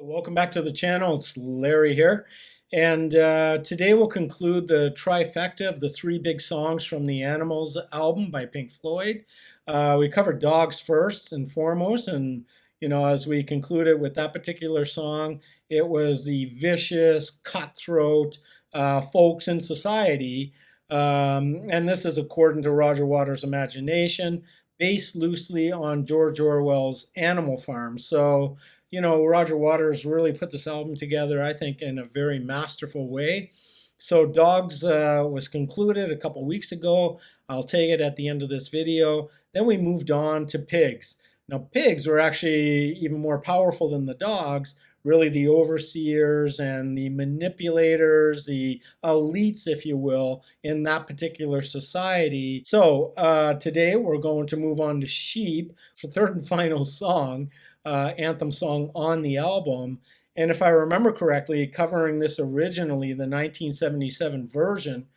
Welcome back to the channel. It's Larry here. And today we'll conclude the trifecta of the three big songs from the Animals album by Pink Floyd. We covered Dogs first and foremost, and as we concluded with that particular song, it was the vicious, cutthroat folks in society. And this is according to Roger Waters' imagination, based loosely on George Orwell's Animal Farm. So Roger Waters really put this album together, I think, in a very masterful way. So Dogs was concluded a couple weeks ago. I'll take it at the end of this video. Then we moved on to Pigs. Now, Pigs were actually even more powerful than the Dogs, really the overseers and the manipulators, the elites, if you will, in that particular society. So today we're going to move on to Sheep for third and final song. Anthem song on the album. And if I remember correctly, covering this originally, the 1977 version,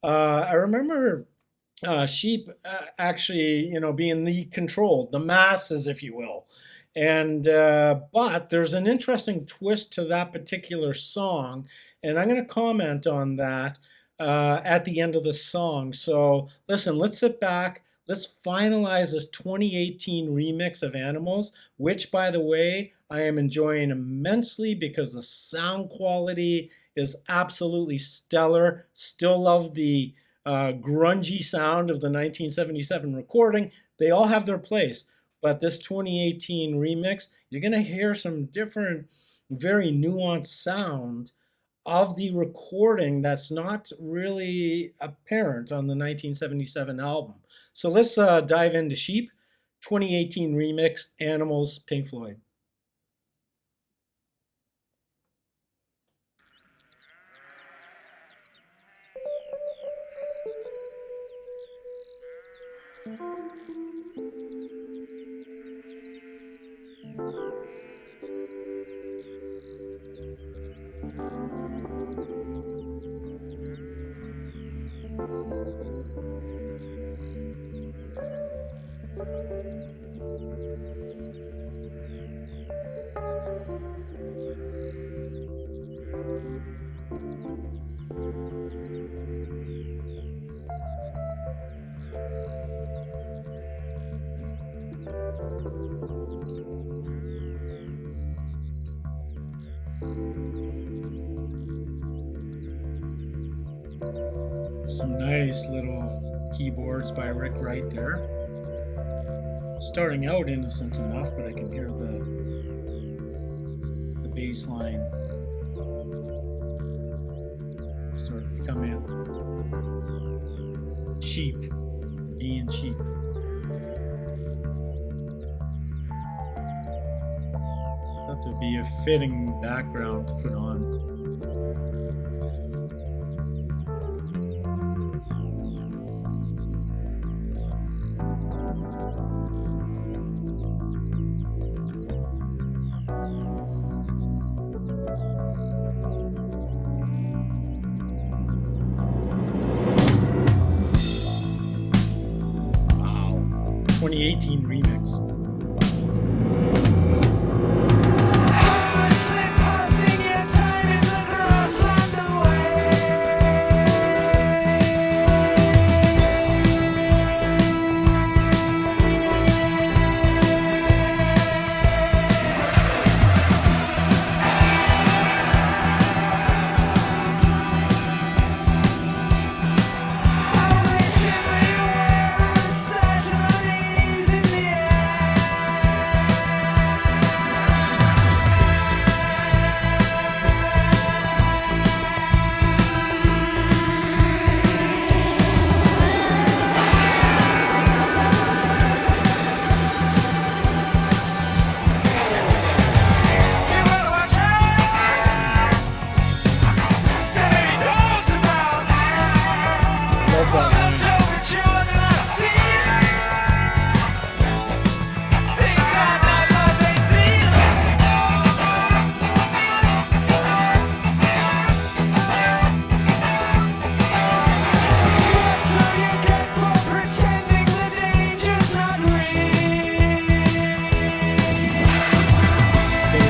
I remember Sheep actually, being the controlled, the masses, if you will. And but there's an interesting twist to that particular song, and I'm going to comment on that at the end of the song. So listen, let's sit back. Let's finalize this 2018 remix of Animals, which, by the way, I am enjoying immensely because the sound quality is absolutely stellar. Still love the grungy sound of the 1977 recording. They all have their place. But this 2018 remix, you're going to hear some different, very nuanced sound of the recording that's not really apparent on the 1977 album. So let's dive into Sheep, 2018 remix, Animals, Pink Floyd. Some nice little keyboards by Rick Wright there. Starting out innocent enough, but I can hear the bass line start to come in. Sheep, being sheep. Thought there'd be a fitting background to put on. Wow, 2018 remix.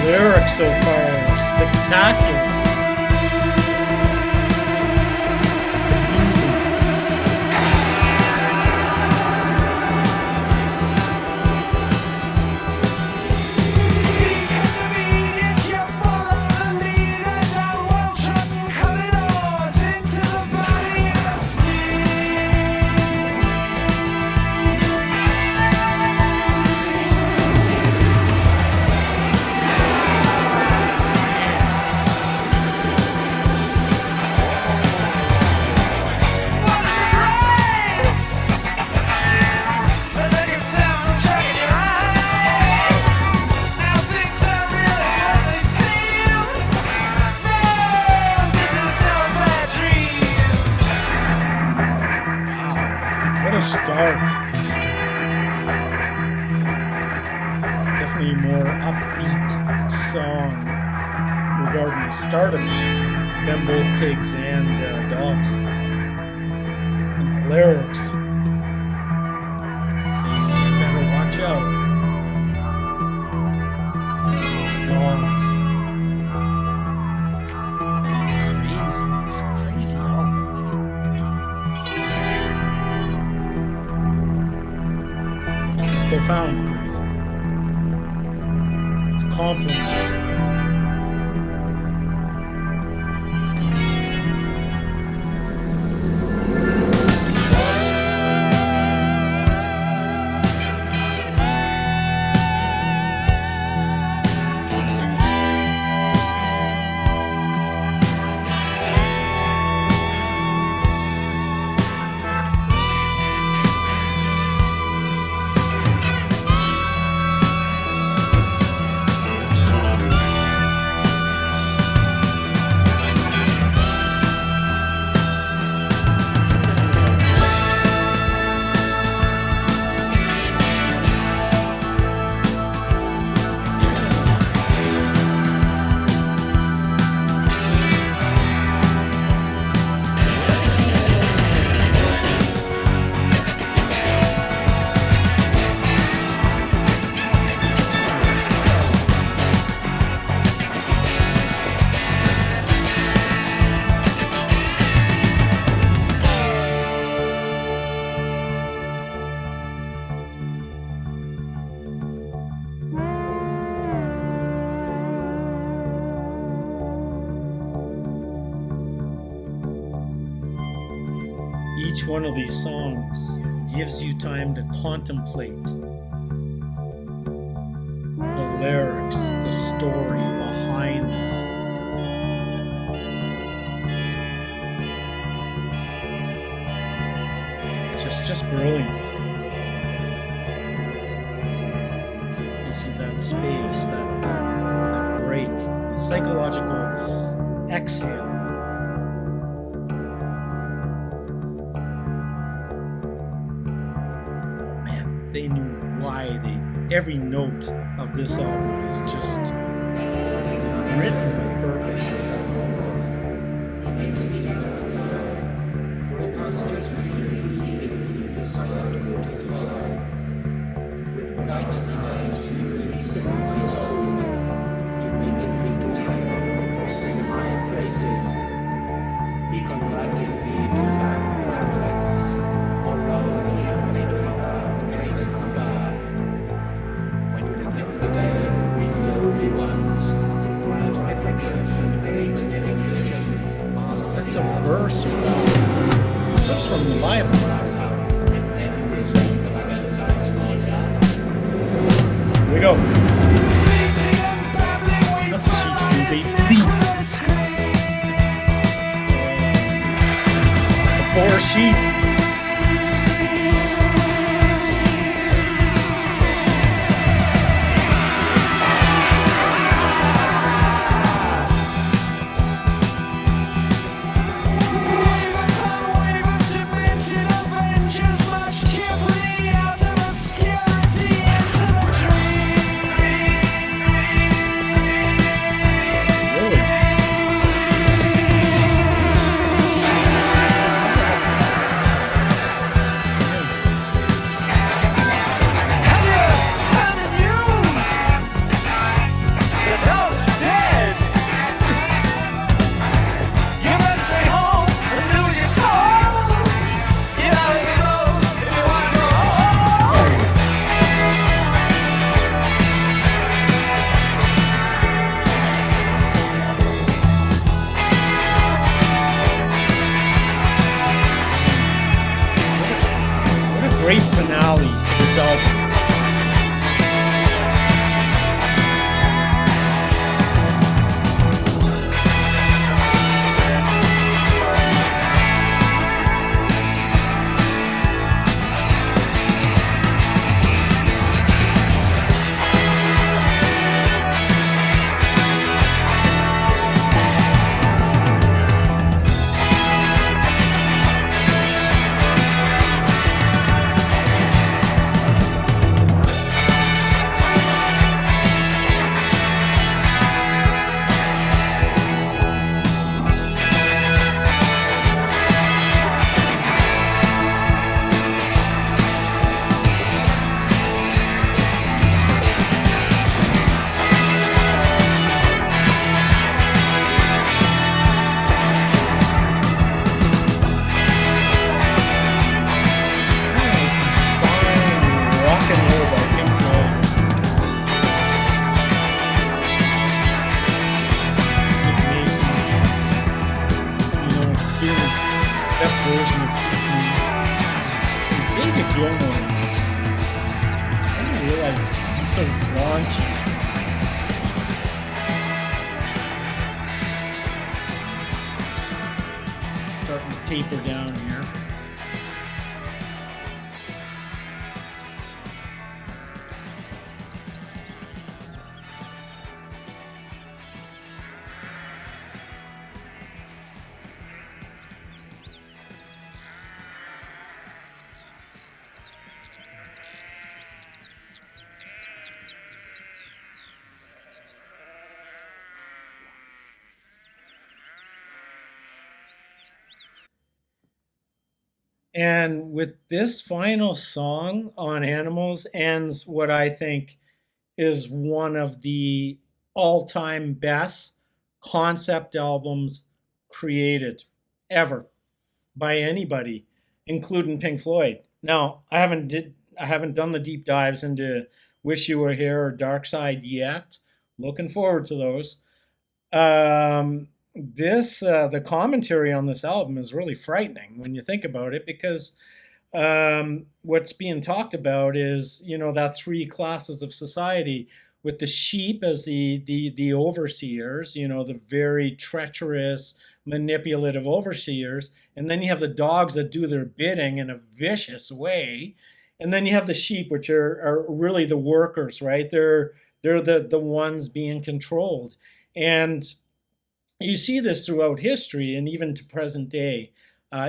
lyrics so far are spectacular. Start. Definitely more upbeat song regarding the start of them both pigs and dogs. And the lyrics. Better watch out. Those dogs. Crazy. It's crazy, huh? Profound crazy. It's a compliment. Each one of these songs gives you time to contemplate the lyrics, the story behind this. Just brilliant. You see that space, that break, the psychological exhale. They knew why every note of this album is just written with purpose. With bright eyes you listen my soul. You maketh me to hang on hopes in high places. He converteth me to land countries. For lo, he hath made me great hunger. When cometh the day, we lowly ones, to quiet reflection and great dedication. That's a verse from the Bible. Here we go. That's a sheep's new beat. The poor sheep. realize he's so raunchy. Starting to taper down here. And with this final song on animals ends what I think is one of the all-time best concept albums created ever by anybody, including Pink Floyd. Now, I haven't done the deep dives into Wish You Were Here or Dark Side yet. Looking forward to those. The commentary on this album is really frightening when you think about it, because what's being talked about is, that three classes of society, with the sheep as the overseers, the very treacherous, manipulative overseers, and then you have the dogs that do their bidding in a vicious way, and then you have the sheep, which are really the workers, right? They're the ones being controlled. And you see this throughout history and even to present day,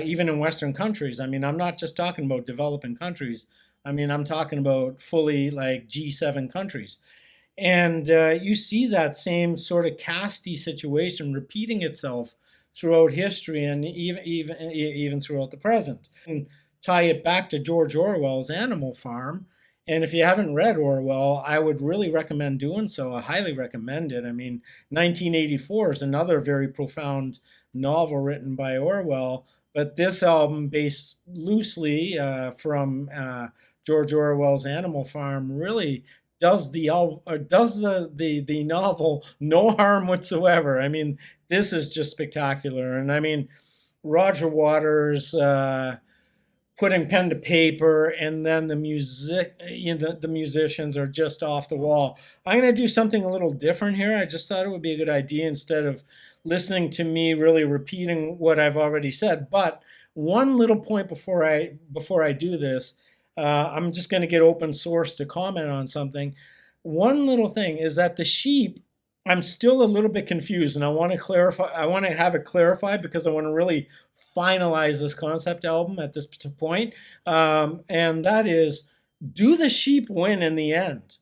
even in Western countries. I mean, I'm not just talking about developing countries. I mean, I'm talking about fully like G7 countries. And you see that same sort of casty situation repeating itself throughout history and even throughout the present. And tie it back to George Orwell's Animal Farm. And if you haven't read Orwell, I would really recommend doing so. I highly recommend it. I mean, 1984 is another very profound novel written by Orwell, but this album, based loosely from George Orwell's Animal Farm, really does the novel no harm whatsoever. I mean, this is just spectacular. And I mean, Roger Waters putting pen to paper, and then the musicians are just off the wall. I'm going to do something a little different here. I just thought it would be a good idea, instead of listening to me really repeating what I've already said. But one little point before I do this, I'm just going to get open source to comment on something. One little thing is that the sheep, I'm still a little bit confused, and I want to clarify. I want to have it clarified, because I want to really finalize this concept album at this point. And that is, do the sheep win in the end?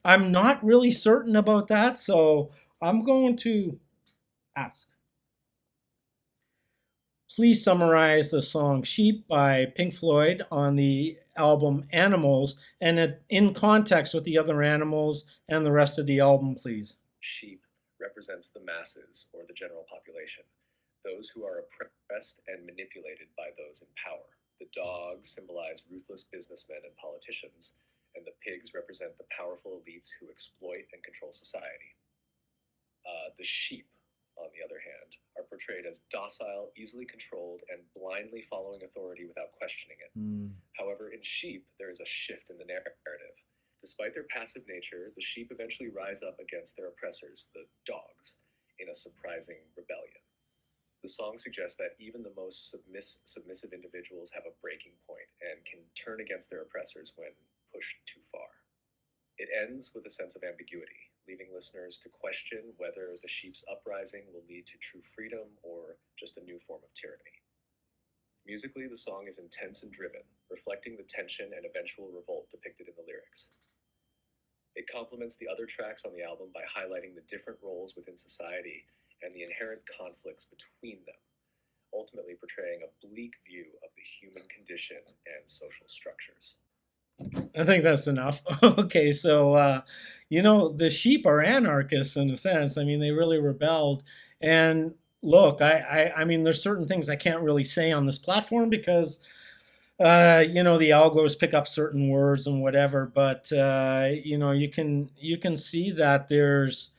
I'm not really certain about that, so I'm going to ask. Please summarize the song "Sheep" by Pink Floyd on the album Animals, and in context with the other animals and the rest of the album, please. Sheep represents the masses, or the general population, those who are oppressed and manipulated by those in power. The dogs symbolize ruthless businessmen and politicians, and the pigs represent the powerful elites who exploit and control society. The sheep, on the other hand, are portrayed as docile, easily controlled, and blindly following authority without questioning it. However, in sheep, there is a shift in the narrative. Despite their passive nature, the sheep eventually rise up against their oppressors, the dogs, in a surprising rebellion. The song suggests that even the most submissive individuals have a breaking point and can turn against their oppressors when pushed too far. It ends with a sense of ambiguity, leaving listeners to question whether the sheep's uprising will lead to true freedom or just a new form of tyranny. Musically, the song is intense and driven, reflecting the tension and eventual revolt depicted in the lyrics. It complements the other tracks on the album by highlighting the different roles within society and the inherent conflicts between them, ultimately portraying a bleak view of the human condition and social structures. I think that's enough. Okay, so the sheep are anarchists in a sense. I mean, they really rebelled. And look, I mean, there's certain things I can't really say on this platform, because the algos pick up certain words and whatever. But you can see that there's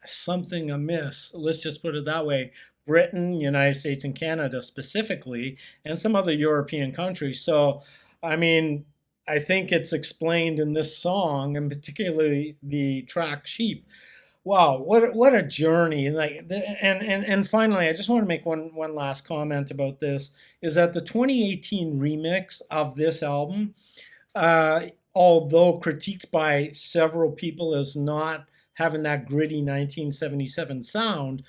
something amiss. Let's just put it that way. Britain, United States, and Canada specifically, and some other European countries. So, I mean, I think it's explained in this song, and particularly the track "Sheep." Wow, what a journey! And finally, I just want to make one last comment about this. Is that the 2018 remix of this album, uh, although critiqued by several people as not having that gritty 1977 sound,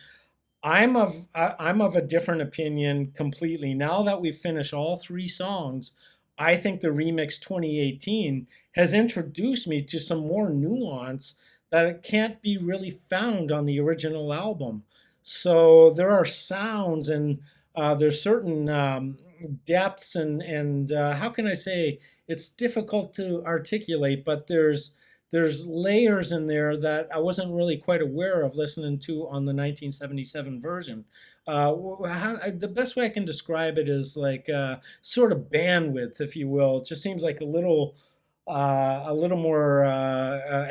I'm of a different opinion completely. Now that we've finished all three songs, I think the remix 2018 has introduced me to some more nuance that it can't be really found on the original album. So there are sounds and there's certain depths and how can I say, it's difficult to articulate, but there's layers in there that I wasn't really quite aware of listening to on the 1977 version. The best way I can describe it is like sort of bandwidth, if you will. It just seems like a little more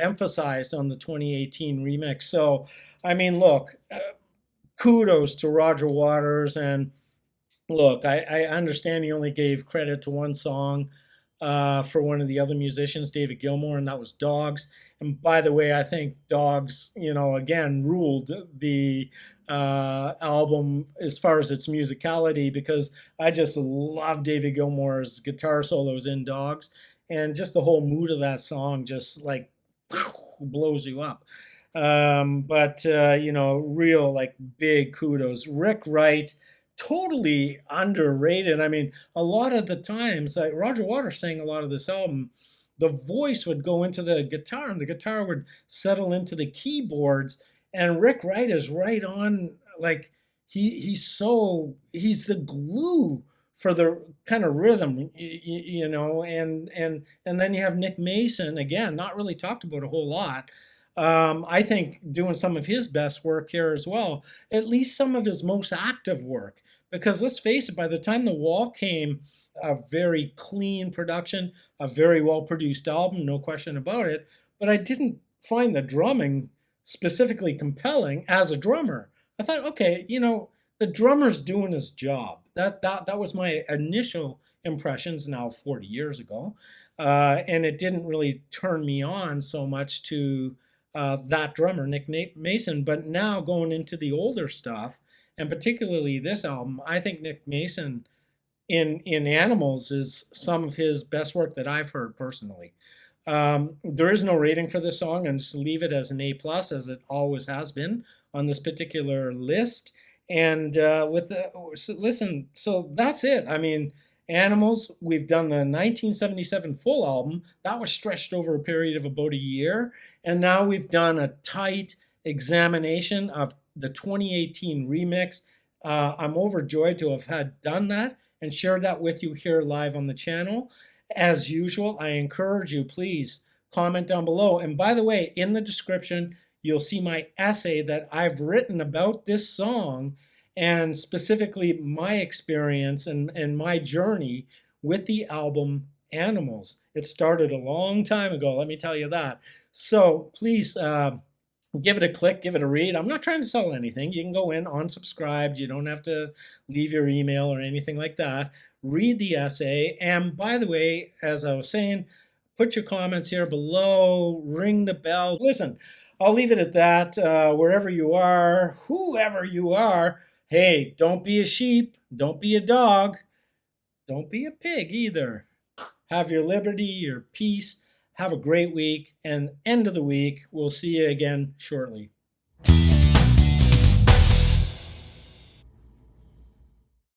emphasized on the 2018 remix. So, I mean, look, kudos to Roger Waters. And look, I understand he only gave credit to one song for one of the other musicians, David Gilmour, and that was Dogs. And by the way, I think Dogs, again, ruled the album as far as its musicality, because I just love David Gilmour's guitar solos in Dogs. And just the whole mood of that song just like blows you up. But real like big kudos. Rick Wright, totally underrated. I mean, a lot of the times, like Roger Waters sang a lot of this album, the voice would go into the guitar and the guitar would settle into the keyboards. And Rick Wright is right on, like he's the glue for the kind of rhythm, and then you have Nick Mason, again, not really talked about a whole lot. I think doing some of his best work here as well, at least some of his most active work. Because let's face it, by the time The Wall came, a very clean production, a very well produced album, no question about it. But I didn't find the drumming specifically compelling as a drummer. I thought, okay, the drummer's doing his job. That was my initial impressions now 40 years ago. And it didn't really turn me on so much to that drummer, Nick Mason. But now going into the older stuff, and particularly this album, I think Nick Mason in Animals is some of his best work that I've heard personally. There is no rating for this song, and just leave it as an A plus, as it always has been on this particular list. And listen, so that's it. I mean, Animals, we've done the 1977 full album. That was stretched over a period of about a year. And now we've done a tight examination of the 2018 remix. I'm overjoyed to have had done that and shared that with you here live on the channel. As usual, I encourage you, please comment down below. And by the way, in the description, you'll see my essay that I've written about this song, and specifically my experience and my journey with the album Animals. It started a long time ago, let me tell you that. So please give it a click, give it a read. I'm not trying to sell anything. You can go in unsubscribed. You don't have to leave your email or anything like that. Read the essay. And by the way, as I was saying, put your comments here below, ring the bell. Listen, I'll leave it at that. Wherever you are, whoever you are, hey, don't be a sheep, don't be a dog, don't be a pig either. Have your liberty, your peace. Have a great week, and end of the week. We'll see you again shortly.